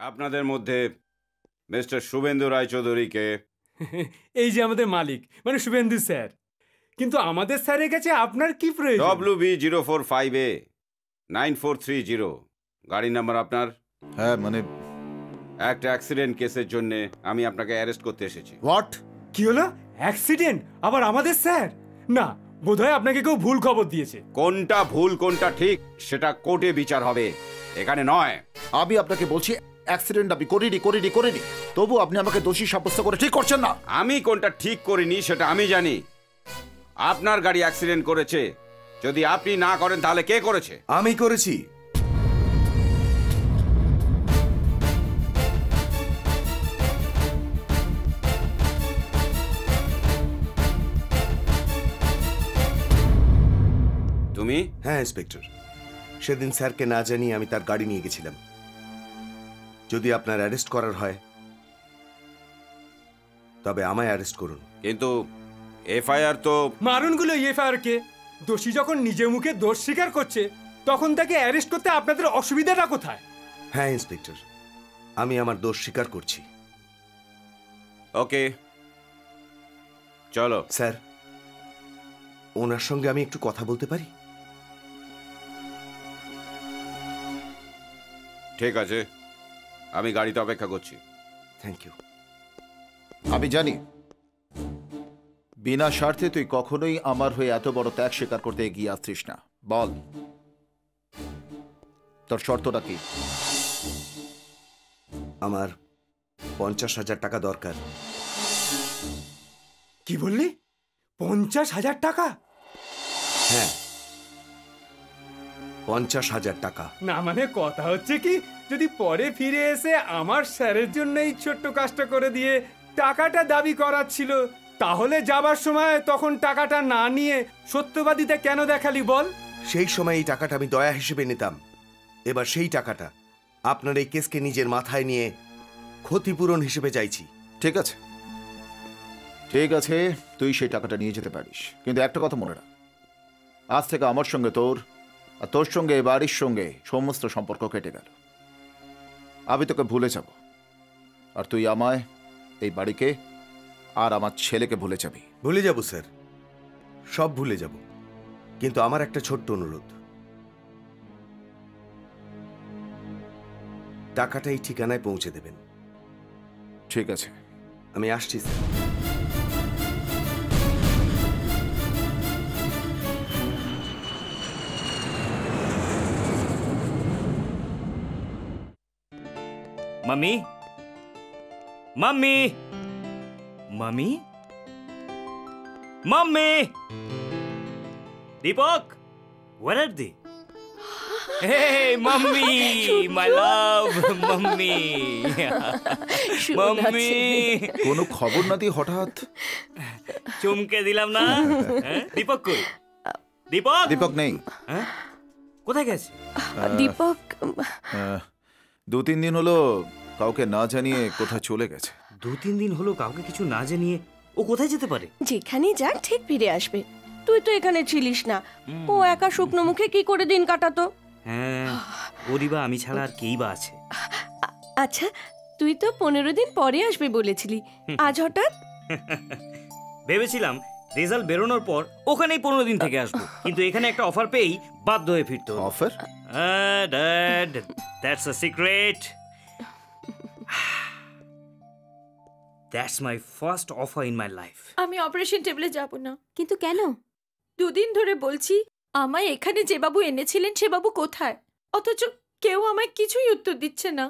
আপনাদের মধ্যে মিস্টার শুভেন্দু রায়চৌধুরীকে? এই যে আমাদের মালিক, মানে শুভেন্দু স্যার। কিন্তু আমাদের স্যারের কাছে আপনার কি প্রয়োজন? WB045A 9430 গাড়ির নাম্বার আপনার? হ্যাঁ, মানে একটা অ্যাক্সিডেন্ট কেসের জন্য আমি আপনাকে অ্যারেস্ট করতে এসেছি। হোয়াট? কি হলো? অ্যাক্সিডেন্ট? আবার আমাদের স্যার? না, বোধহয় আপনাকে কেউ ভুল খবর দিয়েছে। কোনটা ভুল কোনটা ঠিক সেটা কোর্টে বিচার হবে, এখানে নয়। আমি আপনাকে বলছি অ্যাক্সিডেন্ট আমি করিনি, তবু আপনি আমাকে দোষী সাব্যস্ত করে ঠিক করছেন না। আমি কোনটা ঠিক করিনি সেটা আমি জানি। আপনার গাড়ি অ্যাক্সিডেন্ট করেছে, যদি আপনি না করেন তাহলে কে করেছে? আমি করেছি। তুমি? হ্যাঁ ইন্সপেক্টর, সেদিন স্যারকে না জানিয়ে আমি তার গাড়ি নিয়ে গেছিলাম। যদি আপনার অ্যারেস্ট করার হয় তবে আমায় অ্যারেস্ট করুন। কিন্তু এফআইআর তো... মারুনগুলো এফআইআর কে? দোষী যখন নিজের মুখে দোষ স্বীকার করছে তখন তাকে অ্যারেস্ট করতে আপনাদের অসুবিধাটা কোথায়? হ্যাঁ ইন্সপেক্টর, আমি আমার দোষ স্বীকার করছি। ওকে, চলো। স্যার, ওনার সঙ্গে আমি একটু কথা বলতে পারি? ঠিক আছে, আমি গাড়িতে অপেক্ষা করছি। Thank you. আমি জানি বিনা স্বার্থে তুই কখনোই আমার হয়ে এত বড় ত্যাগ স্বীকার করতে এগিয়ে আসছিস না। বল, তোর শর্তটা কি? আমার 50,000 টাকা দরকার। কি বললি? 50,000 টাকা? হ্যাঁ, 50,000 টাকা। না মানে কথা হচ্ছে কি, যদি পরে ফিরে এসে আমার স্যারের জন্য এই ছোট্ট কাজটা করে দিয়ে টাকাটা দাবি করাচ্ছিল, তাহলে যাবার সময় তখন টাকাটা না নিয়ে সত্যবাদীতে কেন দেখালি বল? সেই সময় এই টাকাটা আমি দয়া হিসেবে নিতাম। এবার সেই টাকাটা আপনার এই কেসকে নিজের মাথায় নিয়ে ক্ষতিপূরণ হিসেবে চাইছি। ঠিক আছে, ঠিক আছে, তুই সেই টাকাটা নিয়ে যেতে পারিস, কিন্তু একটা কথা মনে রাখ, আজ থেকে আমার সঙ্গে তোর আর তোর সঙ্গে এই বাড়ির সঙ্গে সমস্ত সম্পর্ক কেটে গেল। আমি তোকে ভুলে যাব, আর তুই আমায়, এই বাড়িকে আর আমার ছেলেকে ভুলে যাবি। ভুলে যাব স্যার, সব ভুলে যাব, কিন্তু আমার একটা ছোট্ট অনুরোধ, টাকাটা এই ঠিকানায় পৌঁছে দেবেন। ঠিক আছে, আমি আসছি sir. Mummy, mummy, mummy, mummy, Deepak, where are they? Hey, mommy, my love, mommy, mommy. কোনো খবর না দিয়ে হঠাৎ চমকে দিলাম না? দীপক কই? দীপক? দীপক নেই। কোথায় গেছে দীপক? 2-3 দিন হলো কাউকে না জানিয়ে কোথায় চলে গেছে। 2-3 দিন হলো কাউকে কিছু না জানিয়ে ও কোথায় যেতে পারে? যেখানে যাক ঠিক ফিরে আসবে। তুই তো এখানে ছিলিস না, ও একা শুকনো মুখে কি করে দিন কাটাতো? হ্যাঁ, ওরই বা আমি ছাড়া আর কেই বা আছে? আচ্ছা, তুই তো 15 দিন পরে আসবে বলেছিলি, আজ হঠাৎ? ভেবেছিলাম রেজাল্ট বেরোনোর পর ওখানেই 15 দিন থেকে আসবো, কিন্তু এখানে একটা অফার পেয়েই বাধ্য হয়ে ফিরতে হলো। Offer? Dad, that's a secret. That's my first offer in my life. আমি অপারেশন টেবিলে যাব না। কিন্তু কেন? 2 দিন ধরে বলছি আমায় এখানে যে বাবু এনেছিলেন সে বাবু কোথায়, অথচ কেউ আমায় কিছুই উত্তর দিচ্ছে না।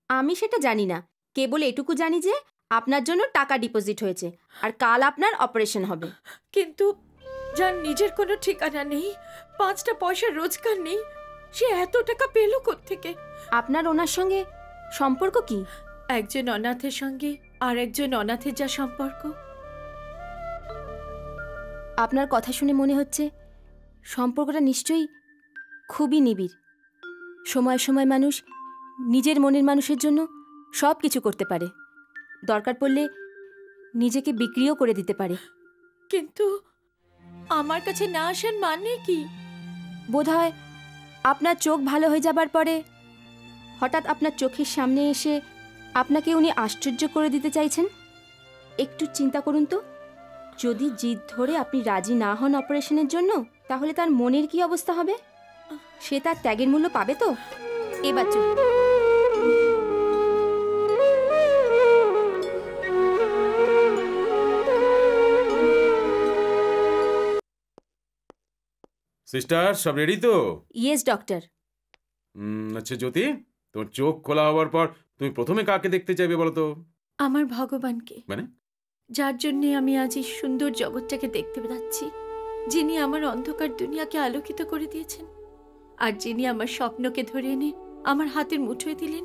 আমি সেটা জানি না, কেবল এটুকু জানি যে আপনার জন্য টাকা ডিপোজিট হয়েছে আর কাল আপনার অপারেশন হবে। কিন্তু যার নিজের কোনো ঠিকানা নেই, 5টা পয়সা রোজগার নেই, সে এত টাকা পেল কোত্থেকে? আপনার ওনার সঙ্গে সম্পর্ক কি? একজন অনাথের সঙ্গে আর একজন অনাথের যা সম্পর্ক। আপনার কথা শুনে মনে হচ্ছে সম্পর্কটা নিশ্চয়ই খুবই নিবিড়। সময় সময় মানুষ নিজের মনের মানুষের জন্য সব কিছু করতে পারে, দরকার পড়লে নিজেকে বিক্রিও করে দিতে পারে। কিন্তু আমার কাছে না আসার মানে কি? বোধহয় আপনার চোখ ভালো হয়ে যাবার পরে হঠাৎ আপনার চোখের সামনে এসে আপনাকে উনি আশ্চর্য করে দিতে চাইছেন? একটু চিন্তা করুন তো, যদি জিদ ধরে আপনি রাজি না হন অপারেশনের জন্য, তাহলে তার মনের কি অবস্থা হবে? সে তার ত্যাগের মূল্য পাবে তো? এবার চলুন। সিস্টার, সব রেডি তো? Yes doctor. আচ্ছা জ্যোতি, তোমার চোখ খোলা হওয়ার পর তুমি প্রথমে কাকে দেখতে চাইবে বলো তো? আমার ভগবানকে, মানে? যার জন্য আমি আজ এই সুন্দর জগৎটাকে দেখতে পাচ্ছি, যিনি আমার অন্ধকার দুনিয়াকে আলোকিত করে দিয়েছেন, আর যিনি আমার স্বপ্নকে ধরে এনে আমার হাতের মুঠোয় দিলেন,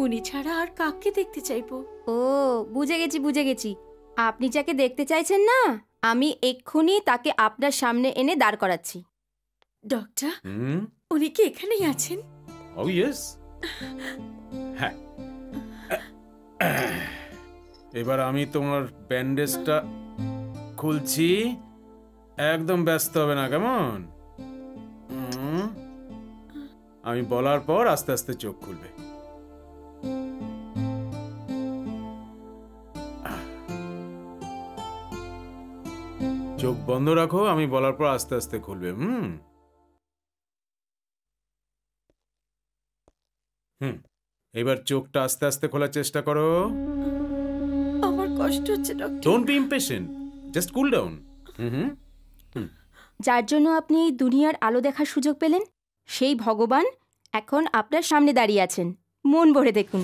উনি ছাড়া আর কাকে দেখতে চাইবো? ও, বুঝে গেছি। আপনি যাকে দেখতে চাইছেন না, আমি এক্ষুনি তাকে আপনার সামনে এনে দাঁড় করাচ্ছি। ডক্টর, উনি কি এখানেই আছেন? ও ইয়েস। হ্যাঁ, এবার আমি তোমার ব্যান্ডেজটা খুলছি, একদম ব্যস্ত হবে না, কেমন? আমি বলার পর আস্তে আস্তে চোখ খুলবে। চোখ বন্ধ রাখো, আমি বলার পর আস্তে আস্তে খুলবে। এবার চোখটা আস্তে আস্তে খোলার চেষ্টা করো। আমার কষ্ট হচ্ছে doctor. Don't be impatient, just cool down. যার জন্য আপনি এই দুনিয়ার আলো দেখার সুযোগ পেলেন, সেই ভগবান এখন আপনার সামনে দাঁড়িয়ে আছেন। মন ভরে দেখুন।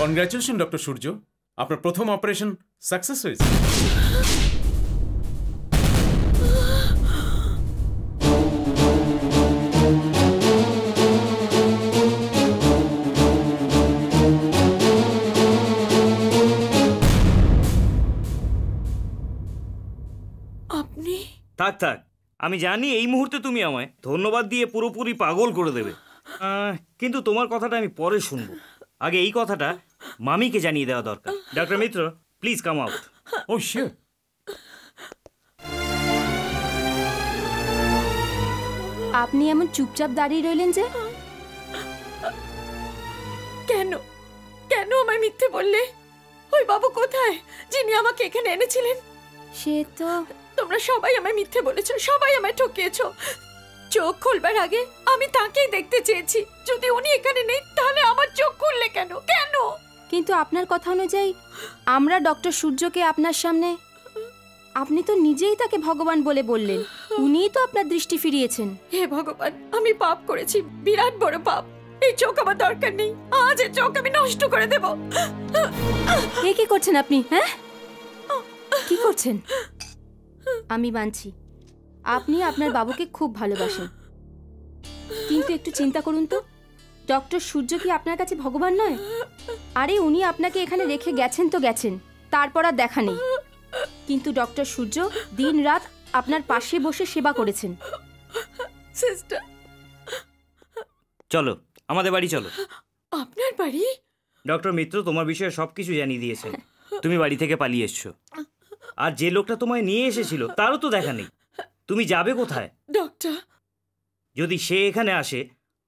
কনগ্রাচুলেশন ডক্টর সূর্য, আপনার প্রথম অপারেশন সাকসেস হয়েছে। আপনি? থাক থাক, আমি জানি এই মুহূর্তে তুমি আমায় ধন্যবাদ দিয়ে পুরোপুরি পাগল করে দেবে, কিন্তু তোমার কথাটা আমি পরে শুনবো। আগে এই কথাটা মামিকে জানিয়ে দেওয়া দরকার। Doctor Mitra, please come out. Oh sure. আপনি এমন চুপচাপ দাঁড়িয়ে রইলেন যে? কেন কেন আমায় মিথ্যে বললে? ওই বাবু কোথায়, যিনি আমাকে এখানে এনেছিলেন? সে তো... তোমরা সবাই আমায় মিথ্যে বলেছো, সবাই আমায় ঠকিয়েছো। চোখ খুলবার আগে আমি তাকেই দেখতে চেয়েছি। যদি উনি এখানে নেই, তাহলে আমার চোখ খুললে কেন? কেন? কিন্তু আপনার কথা অনুযায়ী আমরা ডক্টর সূর্যকে আপনার সামনে... আপনি তো নিজেই তাকে ভগবান বলে বললেন, উনিই তো আপনার দৃষ্টি ফিরিয়েছেন। হে ভগবান, আমি পাপ করেছি, বিরাট বড় পাপ। এই চোখ আমার দরকার নেই, আজ এই চোখ আমি নষ্ট করে দেব। কি করছেন আপনি? হ্যাঁ, কি করছেন? আমি মানছি আপনি আপনার বাবুকে খুব ভালোবাসেন, কিন্তু একটু চিন্তা করুন তো, ডক্টর সূর্য কি আপনার কাছে ভগবান নয়? আরে উনি আপনাকে এখানে রেখে গেছেন তো গেছেন, তারপর আর দেখা নেই। কিন্তু ডক্টর সূর্য দিন রাত আপনার পাশে বসে সেবা করেছেন। সিস্টার, চলো আমাদের বাড়ি চলো। আপনার বাড়ি? ডক্টর মিত্র তোমার বিষয়ে সবকিছু জানিয়ে দিয়েছে। তুমি বাড়ি থেকে পালিয়ে এসছো, আর যে লোকটা তোমায় নিয়ে এসেছিল তারও তো দেখা নেই। তুমি যাবে কোথায়? ডক্টর, যদি সে এখানে আসে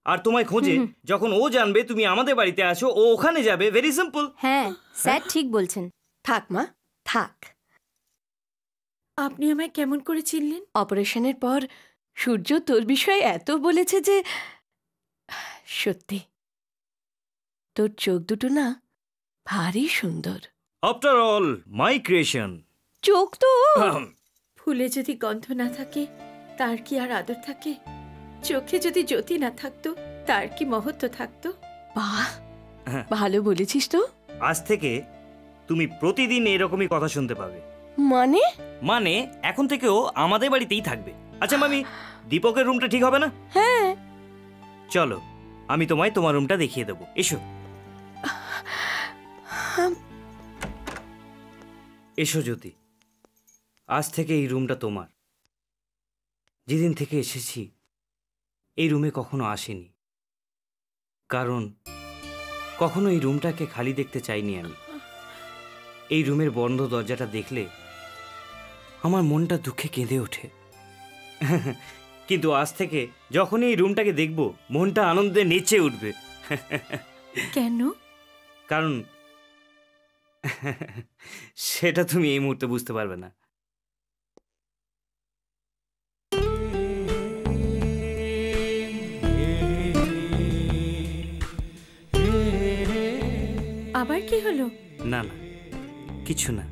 আর তোমায় খোঁজে, যখন ও জানবে তুমি আমাদের বাড়িতে আছো, ও ওখানে যাবে। Very simple. হ্যাঁ স্যার ঠিক বলছেন। থাক মা, থাক। আপনি আমায় কেমন করে চিনলেন? অপারেশনের পর সূর্য তোর বিষয়ে এত বলেছে যে সত্যি তোর চোখ দুটো না ভারী সুন্দর। After all my creation. চোখ তো ফুলে যদি গন্ধ না থাকে, তার কি আর আদর থাকে? চোখে যদি জ্যোতি না থাকতো, তার কি মহত্ব থাকতো? বাহ, ভালো বলেছিস তো। আজ থেকে তুমি প্রতিদিন এরকমই কথা শুনতে পাবে। মানে? মানে এখন থেকেও আমাদের বাড়িতেই থাকবে। আচ্ছা মামি, দীপকের রুমটা ঠিক হবে না? হ্যাঁ। চলো, আমি তোমায় তোমার রুমটা দেখিয়ে দেবো, এসো। এসো জ্যোতি, আজ থেকে এই রুমটা তোমার। যেদিন থেকে এসেছি এই রুমে কখনো আসিনি, কারণ কখনো এই রুমটাকে খালি দেখতে চাইনি আমি। এই রুমের বন্ধ দরজাটা দেখলে আমার মনটা দুঃখে কেঁদে ওঠে। কিন্তু আজ থেকে যখনই এই রুমটাকে দেখব মনটা আনন্দে নেচে উঠবে। কেন? কারণ সেটা তুমি এই মুহূর্তে বুঝতে পারবে না। আবার কি হলো? না না, কিছু না।